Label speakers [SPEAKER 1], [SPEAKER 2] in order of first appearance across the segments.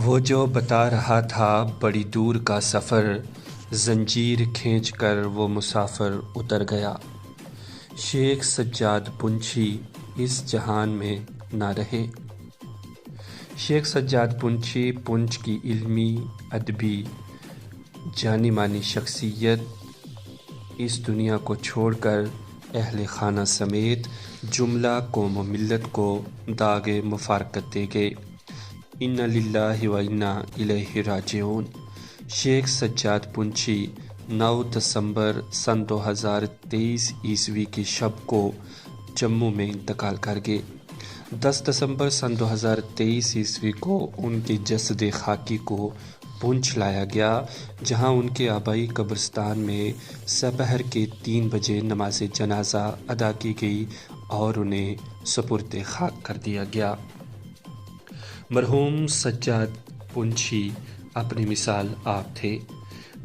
[SPEAKER 1] وہ جو بتا رہا تھا بڑی دور کا سفر، زنجیر کھینچ کر وہ مسافر اتر گیا۔ شیخ سجاد پنچھی اس جہان میں نہ رہے۔ شیخ سجاد پنچھی پنچ کی علمی، ادبی، جانی مانی شخصیت اس دنیا کو چھوڑ کر اہل خانہ سمیت جملہ قوم و ملت کو داغ مفارقت دے گئے۔ انا للہ و انا الیہ راجعون۔ شیخ سجاد پنچھی 9 دسمبر سن 2023 عیسوی کی شب کو جموں میں انتقال کر گئے۔ 10 دسمبر سن 2023 عیسوی کو ان کے جسد خاکی کو پنچ لایا گیا، جہاں ان کے آبائی قبرستان میں سپہر کے 3 بجے نماز جنازہ ادا کی گئی اور انہیں سپرد خاک کر دیا گیا۔ مرحوم سجاد پنچھی اپنی مثال آپ تھے،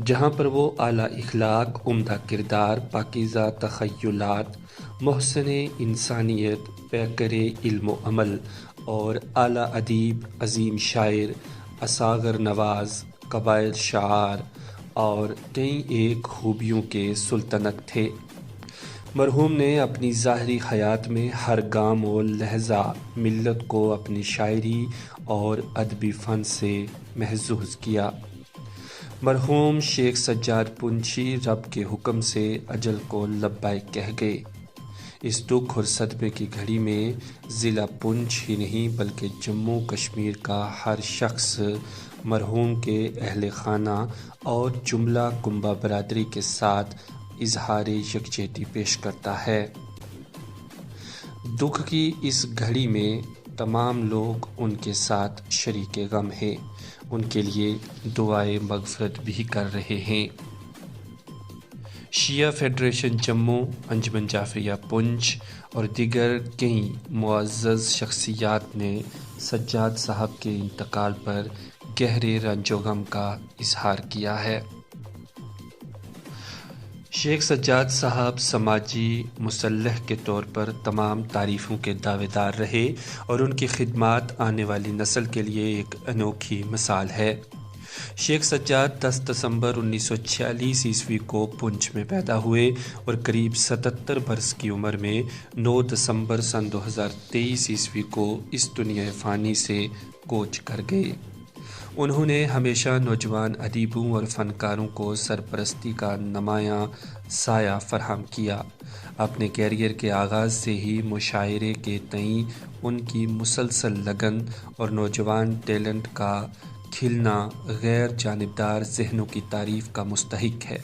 [SPEAKER 1] جہاں پر وہ اعلیٰ اخلاق، عمدہ کردار، پاکیزہ تخیلات، محسن انسانیت، پیکر علم و عمل اور اعلیٰ ادیب، عظیم شاعر، اصاغر نواز، قبائل شعار اور کئی ایک خوبیوں کے سلطنت تھے۔ مرحوم نے اپنی ظاہری حیات میں ہر گام و لہجہ ملت کو اپنی شاعری اور ادبی فن سے محظوظ کیا۔ مرحوم شیخ سجاد پنچھی رب کے حکم سے اجل کو لبیک کہہ گئے۔ اس دکھ اور صدمے کی گھڑی میں ضلع پنچ ہی نہیں بلکہ جموں کشمیر کا ہر شخص مرحوم کے اہل خانہ اور جملہ کنبہ برادری کے ساتھ اظہار یکجہتی پیش کرتا ہے۔ دکھ کی اس گھڑی میں تمام لوگ ان کے ساتھ شریک غم ہیں، ان کے لیے دعائے مغفرت بھی کر رہے ہیں۔ شیعہ فیڈریشن جموں، انجمن جعفریہ پنچ اور دیگر کئی معزز شخصیات نے سجاد صاحب کے انتقال پر گہرے رنج و غم کا اظہار کیا ہے۔ شیخ سجاد صاحب سماجی مصلح کے طور پر تمام تعریفوں کے دعوے دار رہے اور ان کی خدمات آنے والی نسل کے لیے ایک انوکھی مثال ہے۔ شیخ سجاد 10 دسمبر 1946 عیسوی کو پنچ میں پیدا ہوئے اور قریب 77 برس کی عمر میں 9 دسمبر سن 2023 عیسوی کو اس دنیا فانی سے کوچ کر گئے۔ انہوں نے ہمیشہ نوجوان ادیبوں اور فنکاروں کو سرپرستی کا نمایاں سایہ فراہم کیا۔ اپنے کیریئر کے آغاز سے ہی مشاعرے کے تئیں ان کی مسلسل لگن اور نوجوان ٹیلنٹ کا کھلنا غیر جانبدار ذہنوں کی تعریف کا مستحق ہے۔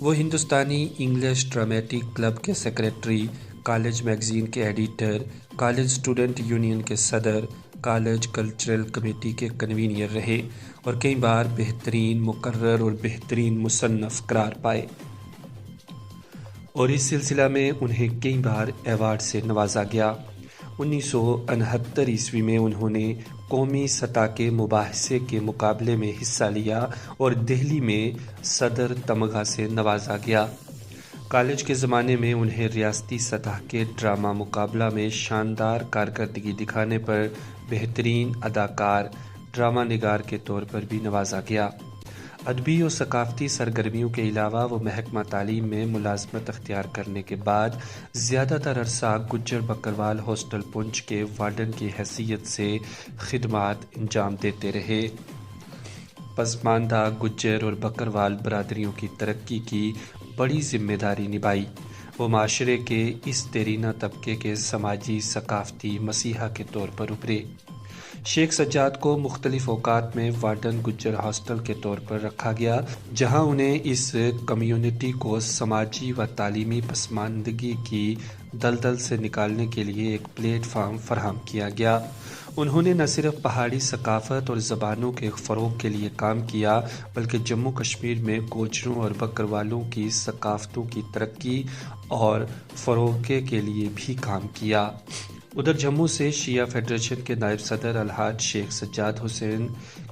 [SPEAKER 1] وہ ہندوستانی انگلش ڈرامیٹک کلب کے سیکریٹری، کالج میگزین کے ایڈیٹر، کالج اسٹوڈنٹ یونین کے صدر، کالج کلچرل کمیٹی کے کنوینر رہے اور کئی بار بہترین مقرر اور بہترین مصنف قرار پائے، اور اس سلسلہ میں انہیں کئی بار ایوارڈ سے نوازا گیا۔ 1969 عیسوی میں انہوں نے قومی سطح کے مباحثے کے مقابلے میں حصہ لیا اور دہلی میں صدر تمغہ سے نوازا گیا۔ کالج کے زمانے میں انہیں ریاستی سطح کے ڈرامہ مقابلہ میں شاندار کارکردگی دکھانے پر بہترین اداکار، ڈرامہ نگار کے طور پر بھی نوازا گیا۔ ادبی اور ثقافتی سرگرمیوں کے علاوہ وہ محکمہ تعلیم میں ملازمت اختیار کرنے کے بعد زیادہ تر عرصہ گجر بکروال ہاسٹل پنچ کے وارڈن کی حیثیت سے خدمات انجام دیتے رہے۔ پسماندہ گجر اور بکروال برادریوں کی ترقی کی بڑی ذمہ داری نبھائی۔ وہ معاشرے کے اس دیرینہ طبقے کے سماجی ثقافتی مسیحا کے طور پر ابھرے۔ شیخ سجاد کو مختلف اوقات میں وارڈن گجر ہاسٹل کے طور پر رکھا گیا، جہاں انہیں اس کمیونٹی کو سماجی و تعلیمی پسماندگی کی دلدل سے نکالنے کے لیے ایک پلیٹ فارم فراہم کیا گیا۔ انہوں نے نہ صرف پہاڑی ثقافت اور زبانوں کے فروغ کے لیے کام کیا بلکہ جموں کشمیر میں گوجروں اور بکروالوں کی ثقافتوں کی ترقی اور فروغ کے لیے بھی کام کیا۔ ادھر جموں سے شیعہ فیڈریشن کے نائب صدر الحاج شیخ سجاد حسین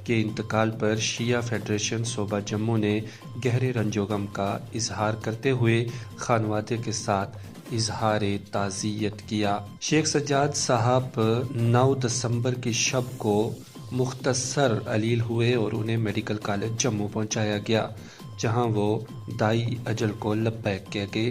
[SPEAKER 1] کے انتقال پر شیعہ فیڈریشن صوبہ جموں نے گہرے رنج و غم کا اظہار کرتے ہوئے خانوادے کے ساتھ اظہار تعزیت کیا۔ شیخ سجاد صاحب 9 دسمبر کی شب کو مختصر علیل ہوئے اور انہیں میڈیکل کالج جموں پہنچایا گیا، جہاں وہ دائی اجل کو لبیک کہہ گئے۔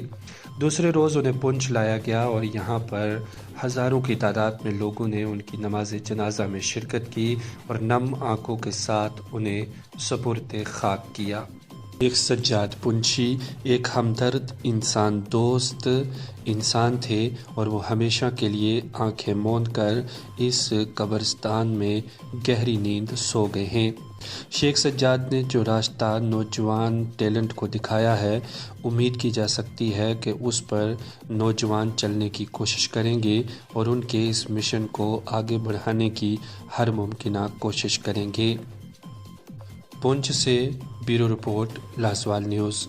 [SPEAKER 1] دوسرے روز انہیں پونچھ لایا گیا اور یہاں پر ہزاروں کی تعداد میں لوگوں نے ان کی نماز جنازہ میں شرکت کی اور نم آنکھوں کے ساتھ انہیں سپرد خاک کیا۔ شیخ سجاد پنچھی ایک ہمدرد انسان دوست انسان تھے اور وہ ہمیشہ کے لیے آنکھیں موند کر اس قبرستان میں گہری نیند سو گئے ہیں۔ شیخ سجاد نے جو راستہ نوجوان ٹیلنٹ کو دکھایا ہے، امید کی جا سکتی ہے کہ اس پر نوجوان چلنے کی کوشش کریں گے اور ان کے اس مشن کو آگے بڑھانے کی ہر ممکنہ کوشش کریں گے۔ پونچھ سے بیورو رپورٹ، لاسوال نیوز۔